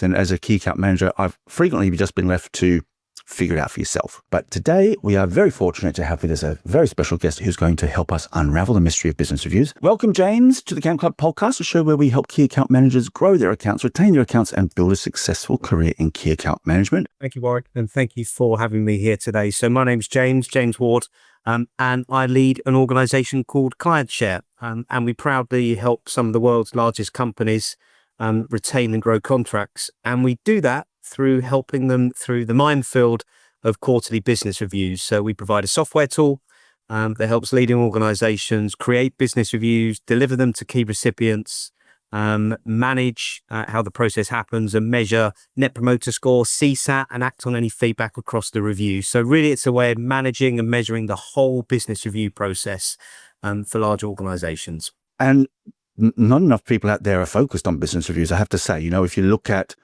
And as a key account manager, I've frequently just been left to figure it out for yourself. But today we are very fortunate to have with us a very special guest who's going to help us unravel the mystery of business reviews. Welcome, James, to the Camp Club podcast, a show where we help key account managers grow their accounts, retain their accounts, and build a successful career in key account management. Thank you, Warwick, and thank you for having me here today. So my name's James Ward, and I lead an organization called Clientshare, and we proudly help some of the world's largest companies retain and grow contracts. And we do that through helping them through the minefield of quarterly business reviews. So we provide a software tool that helps leading organizations create business reviews, deliver them to key recipients, manage how the process happens, and measure Net Promoter Score, CSAT, and act on any feedback across the review. So really it's a way of managing and measuring the whole business review process for large organizations. And not enough people out there are focused on business reviews, I have to say. If you look at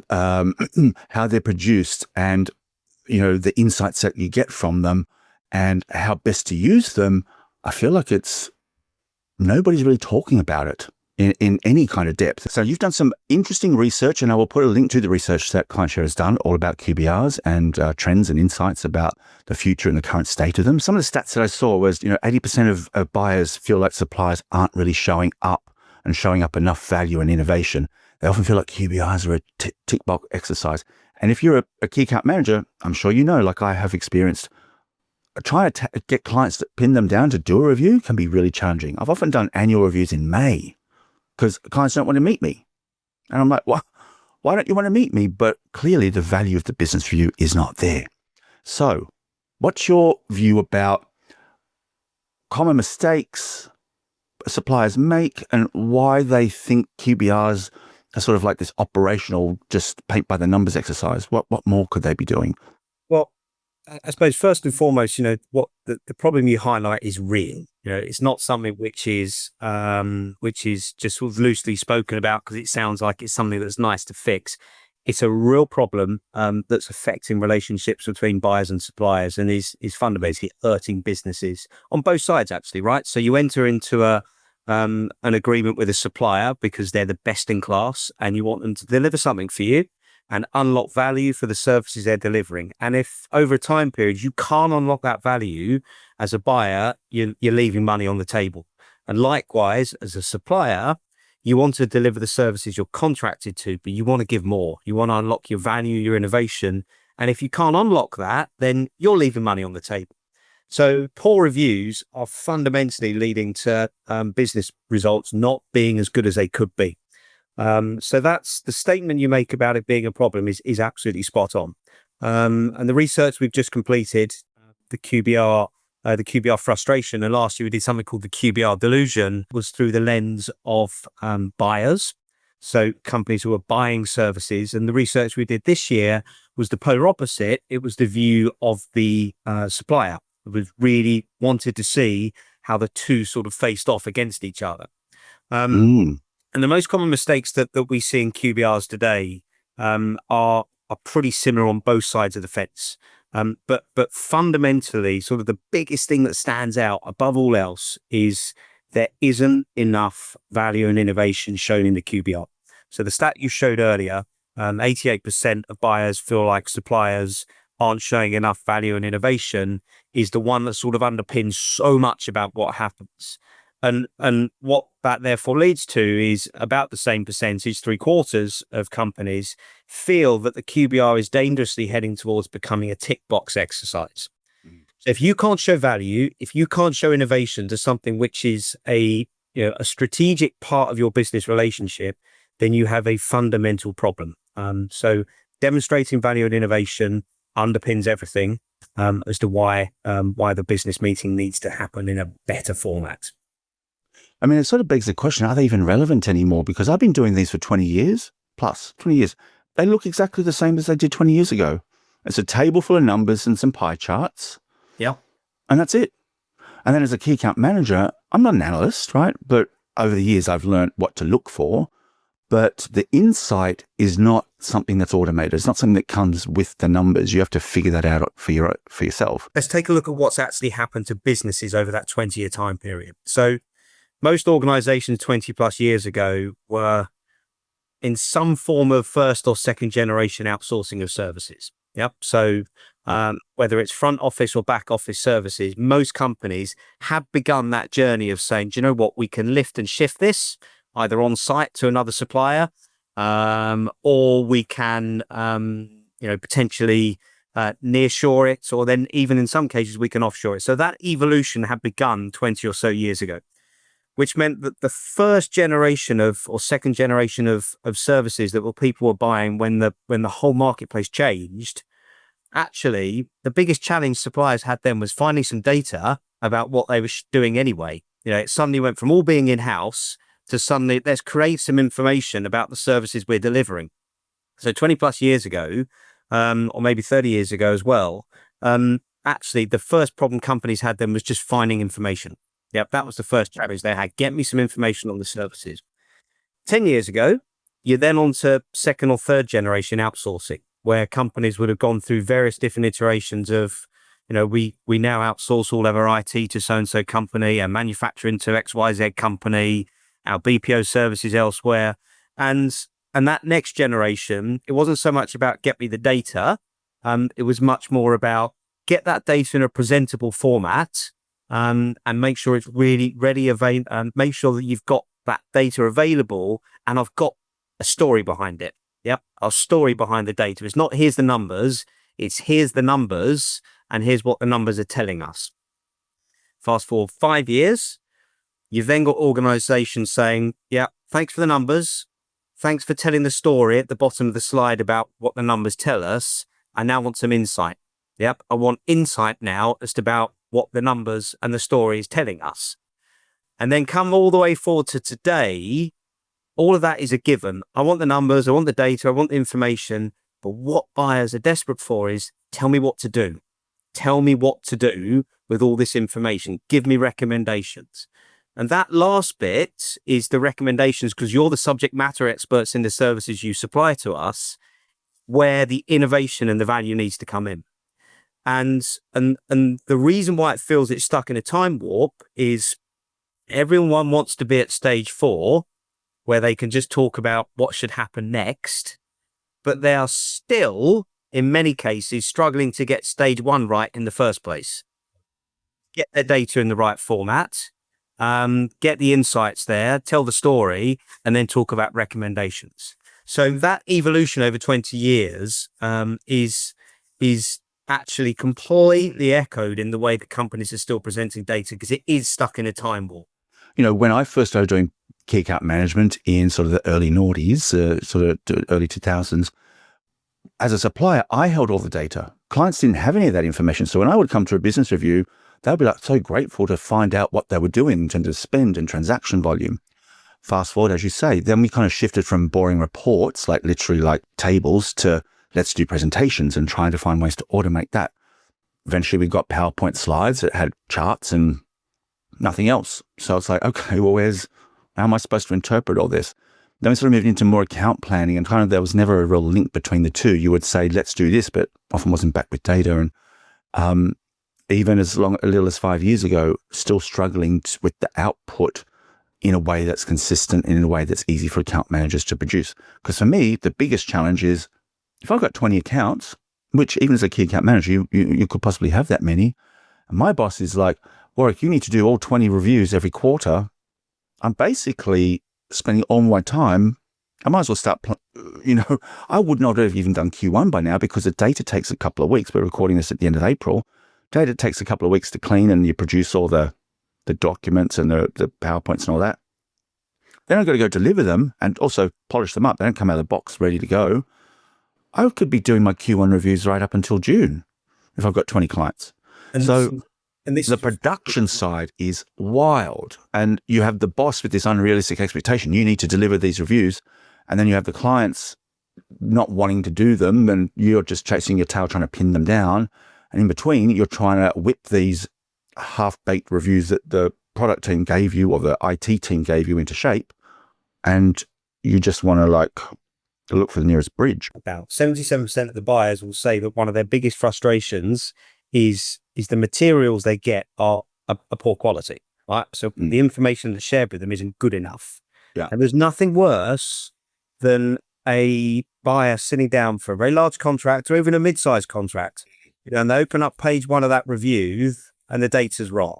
how they're produced and, the insights that you get from them and how best to use them, I feel like nobody's really talking about it in any kind of depth. So you've done some interesting research, and I will put a link to the research that Clientshare has done all about QBRs and trends and insights about the future and the current state of them. Some of the stats that I saw was, 80% of buyers feel like suppliers aren't really showing up enough value and innovation. They often feel like QBRs are a tick box exercise. And if you're a key account manager, I'm sure like I have experienced, trying to get clients to pin them down to do a review can be really challenging. I've often done annual reviews in May because clients don't want to meet me. And I'm like, why don't you want to meet me? But clearly the value of the business review is not there. So what's your view about common mistakes suppliers make and why they think QBRs are sort of like this operational, just paint by the numbers exercise? What more could they be doing? Well, I suppose first and foremost, what the problem you highlight is real. It's not something which is just sort of loosely spoken about because it sounds like it's something that's nice to fix. It's a real problem that's affecting relationships between buyers and suppliers, and is fundamentally hurting businesses on both sides, actually, right? So you enter into an agreement with a supplier because they're the best in class and you want them to deliver something for you and unlock value for the services they're delivering. And if over a time period you can't unlock that value as a buyer, you're leaving money on the table. And likewise, as a supplier, you want to deliver the services you're contracted to, but you want to give more. You want to unlock your value, your innovation. And if you can't unlock that, then you're leaving money on the table. So poor reviews are fundamentally leading to business results not being as good as they could be. So that's the statement you make about it being a problem is absolutely spot on. And the research we've just completed, the QBR frustration, and last year we did something called the QBR delusion, was through the lens of buyers. So companies who are buying services. And the research we did this year was the polar opposite. It was the view of the supplier. We really wanted to see how the two sort of faced off against each other. And the most common mistakes that we see in QBRs today are pretty similar on both sides of the fence. But fundamentally, sort of the biggest thing that stands out above all else is there isn't enough value and innovation shown in the QBR. So the stat you showed earlier, 88% of buyers feel like suppliers aren't showing enough value and innovation, is the one that sort of underpins so much about what happens. And what that therefore leads to is about the same percentage, 3/4 of companies feel that the QBR is dangerously heading towards becoming a tick box exercise. So if you can't show value, if you can't show innovation to something which is a strategic part of your business relationship, then you have a fundamental problem. So demonstrating value and innovation underpins everything as to why the business meeting needs to happen in a better format. I mean, it sort of begs the question, are they even relevant anymore? Because I've been doing these for 20 years. They look exactly the same as they did 20 years ago. It's a table full of numbers and some pie charts. Yeah. And that's it. And then as a key account manager, I'm not an analyst, right? But over the years, I've learned what to look for. But the insight is not something that's automated. It's not something that comes with the numbers. You have to figure that out for yourself. Let's take a look at what's actually happened to businesses over that 20-year time period. So most organizations 20 plus years ago were in some form of first or second generation outsourcing of services. Yep. So whether it's front office or back office services, most companies have begun that journey of saying, do you know what, we can lift and shift this either on site to another supplier, or we can, potentially nearshore it, or then even in some cases we can offshore it. So that evolution had begun 20 or so years ago, which meant that the first generation or second generation of services that people were buying when the whole marketplace changed, actually the biggest challenge suppliers had then was finding some data about what they were doing anyway. It suddenly went from all being in-house to suddenly let's create some information about the services we're delivering. So 20 plus years ago, or maybe 30 years ago as well, actually the first problem companies had then was just finding information. Yep, that was the first challenge they had. Get me some information on the services. 10 years ago, you're then on to second or third generation outsourcing, where companies would have gone through various different iterations of, we now outsource all of our IT to so-and-so company, and manufacturing to XYZ company, our BPO services elsewhere. And that next generation, it wasn't so much about get me the data. It was much more about get that data in a presentable format, and make sure it's really ready, and make sure that you've got that data available and I've got a story behind it. Yep. A story behind the data. It's not here's the numbers, it's here's the numbers and here's what the numbers are telling us. Fast forward 5 years, you've then got organizations saying, yeah, thanks for the numbers. Thanks for telling the story at the bottom of the slide about what the numbers tell us. I now want some insight. Yep. I want insight now as to about what the numbers and the story is telling us. And then come all the way forward to today, all of that is a given. I want the numbers, I want the data, I want the information, but what buyers are desperate for is tell me what to do. Tell me what to do with all this information. Give me recommendations. And that last bit is the recommendations, because you're the subject matter experts in the services you supply to us, where the innovation and the value needs to come in. And the reason why it feels it's stuck in a time warp is everyone wants to be at stage 4, where they can just talk about what should happen next, but they are still, in many cases, struggling to get stage 1 right in the first place. Get their data in the right format, get the insights there, tell the story, and then talk about recommendations. So that evolution over 20 years is actually completely echoed in the way that companies are still presenting data, because it is stuck in a time warp. When I first started doing key account management in sort of the early noughties, sort of early 2000s, as a supplier, I held all the data. Clients didn't have any of that information. So when I would come to a business review, they'd be like so grateful to find out what they were doing in terms of spend and transaction volume. Fast forward, as you say, then we kind of shifted from boring reports, like literally like tables, to let's do presentations and trying to find ways to automate that. Eventually we got PowerPoint slides that had charts and nothing else. So it's like, okay, well, how am I supposed to interpret all this? Then we sort of moved into more account planning, and kind of there was never a real link between the two. You would say, let's do this, but often wasn't backed with data. And even as little as 5 years ago, still struggling with the output in a way that's consistent and in a way that's easy for account managers to produce. Because for me, the biggest challenge is if I've got 20 accounts, which even as a key account manager, you could possibly have that many. And my boss is like, Warwick, you need to do all 20 reviews every quarter. I'm basically spending all my time. I might as well start, I would not have even done Q1 by now, because the data takes a couple of weeks. We're recording this at the end of April. Data takes a couple of weeks to clean, and you produce all the documents and the PowerPoints and all that. Then I've got to go deliver them and also polish them up. They don't come out of the box ready to go. I could be doing my Q1 reviews right up until June if I've got 20 clients. And the production side is wild. And you have the boss with this unrealistic expectation. You need to deliver these reviews. And then you have the clients not wanting to do them, and you're just chasing your tail trying to pin them down. And in between, you're trying to whip these half-baked reviews that the product team gave you or the IT team gave you into shape. And you just want to look for the nearest bridge. About 77% of the buyers will say that one of their biggest frustrations is the materials they get are a poor quality, right? So the information that's shared with them isn't good enough. Yeah. And there's nothing worse than a buyer sitting down for a very large contract or even a mid-sized contract, and they open up page 1 of that review and the data's wrong,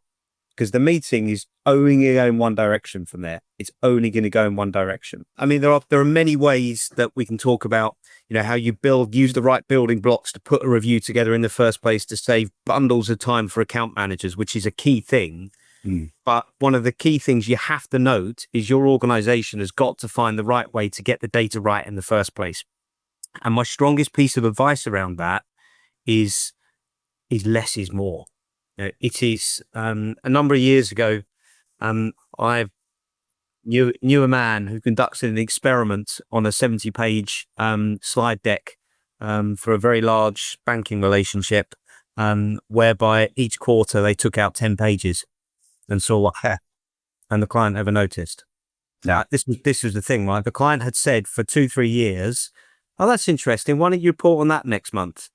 because the meeting is only going to go in one direction from there. It's only going to go in one direction. I mean, there are many ways that we can talk about, how you use the right building blocks to put a review together in the first place to save bundles of time for account managers, which is a key thing. But one of the key things you have to note is your organization has got to find the right way to get the data right in the first place. And my strongest piece of advice around that is less is more. It is a number of years ago, I knew a man who conducted an experiment on a 70-page slide deck for a very large banking relationship, whereby each quarter they took out 10 pages and saw what happened, and the client never noticed. Yeah. This was the thing, right? The client had said for 2-3 years, "Oh, that's interesting. Why don't you report on that next month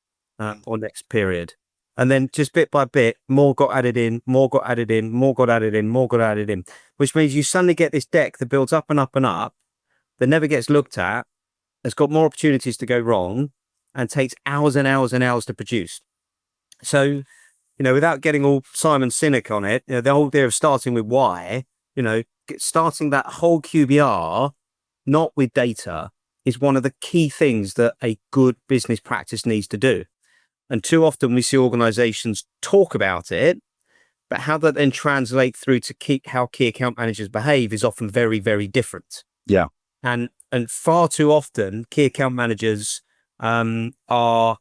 or next period?" And then just bit by bit, more got added in, more got added in, more got added in, more got added in, which means you suddenly get this deck that builds up and up and up, that never gets looked at, has got more opportunities to go wrong, and takes hours and hours and hours to produce. So, without getting all Simon Sinek on it, the whole idea of starting with why, starting that whole QBR, not with data, is one of the key things that a good business practice needs to do. And too often we see organizations talk about it, but how that then translate through to how key account managers behave is often very, very different. Yeah. And far too often, key account managers are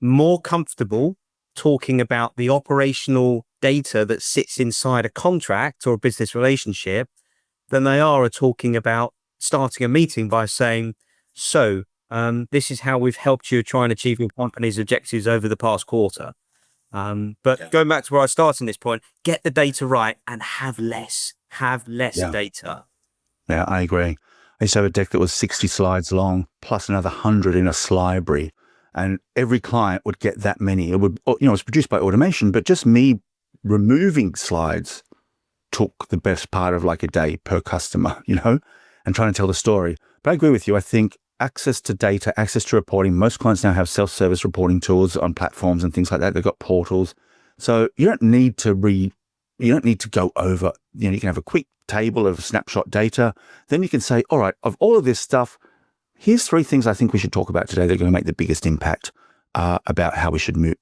more comfortable talking about the operational data that sits inside a contract or a business relationship than they are talking about starting a meeting by saying, "So, this is how we've helped you try and achieve your company's objectives over the past quarter." But going back to where I started in this point, get the data right and have less data. Yeah, I agree. I used to have a deck that was 60 slides long, plus another 100 in a library. And every client would get that many. It was produced by automation, but just me removing slides took the best part of like a day per customer, and trying to tell the story. But I agree with you. I think access to data, access to reporting, most clients now have self-service reporting tools on platforms and things like that. They've got portals. So you don't need to go over, you can have a quick table of snapshot data. Then you can say, all right, of all of this stuff, here's 3 things I think we should talk about today that are going to make the biggest impact about how we should move,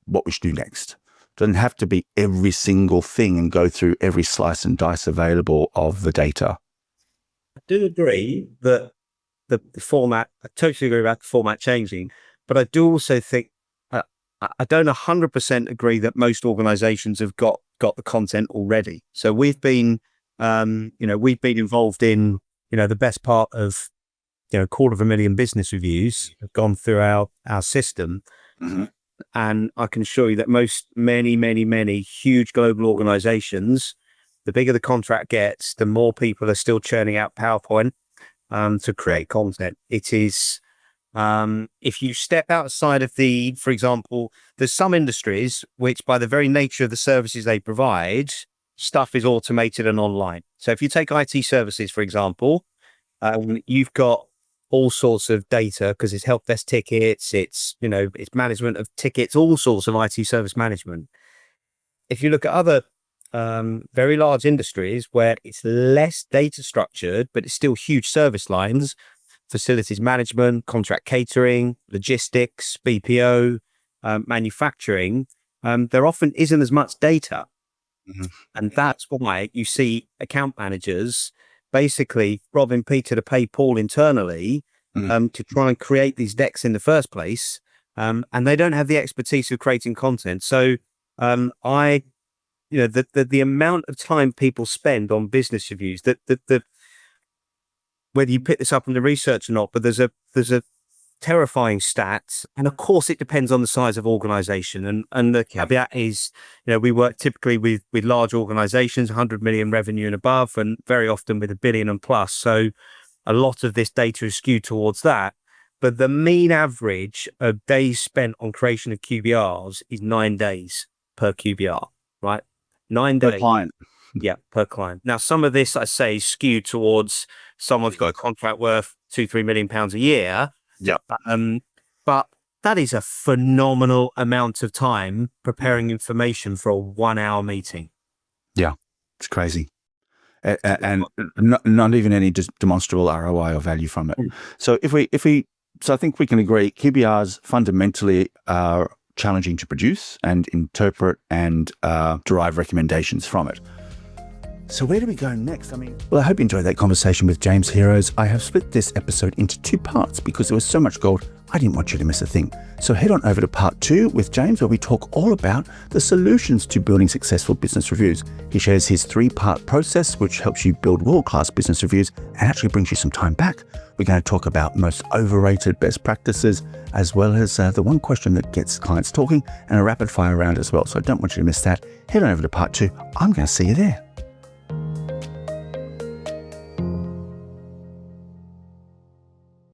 what we should do next. It doesn't have to be every single thing and go through every slice and dice available of the data. I do agree that the format, I totally agree about the format changing, but I do also think, I don't 100% agree that most organizations have got the content already. So we've been involved in, the best part of, 250,000 business reviews have gone through our system. Mm-hmm. And I can assure you that many huge global organizations, the bigger the contract gets, the more people are still churning out PowerPoint to create content. It is, if you step outside of for example, there's some industries which by the very nature of the services they provide, stuff is automated and online. So if you take IT services, for example, you've got all sorts of data because it's help desk tickets, it's management of tickets, all sorts of IT service management. If you look at other very large industries where it's less data structured, but it's still huge service lines, facilities management, contract catering, logistics, BPO, manufacturing, there often isn't as much data. Mm-hmm. And that's why you see account managers basically robbing Peter to pay Paul internally to try and create these decks in the first place. And they don't have the expertise of creating content. So the amount of time people spend on business reviews, whether you pick this up in the research or not, but there's a terrifying stat. And of course, it depends on the size of organization. And the caveat is, we work typically with large organizations, 100 million revenue and above, and very often with $1 billion and plus. So a lot of this data is skewed towards that. But the mean average of days spent on creation of QBRs is 9 days per QBR, right? 9 days. Per client. Yeah, per client. Now, some of this, I say, is skewed towards someone's got a contract worth 2-3 million pounds a year. Yeah. But that is a phenomenal amount of time preparing information for a 1-hour meeting. Yeah, it's crazy. And not even any demonstrable ROI or value from it. So so I think we can agree QBRs fundamentally are challenging to produce and interpret and derive recommendations from it. So where do we go next? Well, I hope you enjoyed that conversation with James Heroes. I have split this episode into 2 parts because there was so much gold, I didn't want you to miss a thing. So head on over to part 2 with James, where we talk all about the solutions to building successful business reviews. He shares his 3-part process, which helps you build world-class business reviews and actually brings you some time back. We're going to talk about most overrated best practices, as well as the one question that gets clients talking, and a rapid fire round as well. So I don't want you to miss that. Head on over to part 2. I'm going to see you there.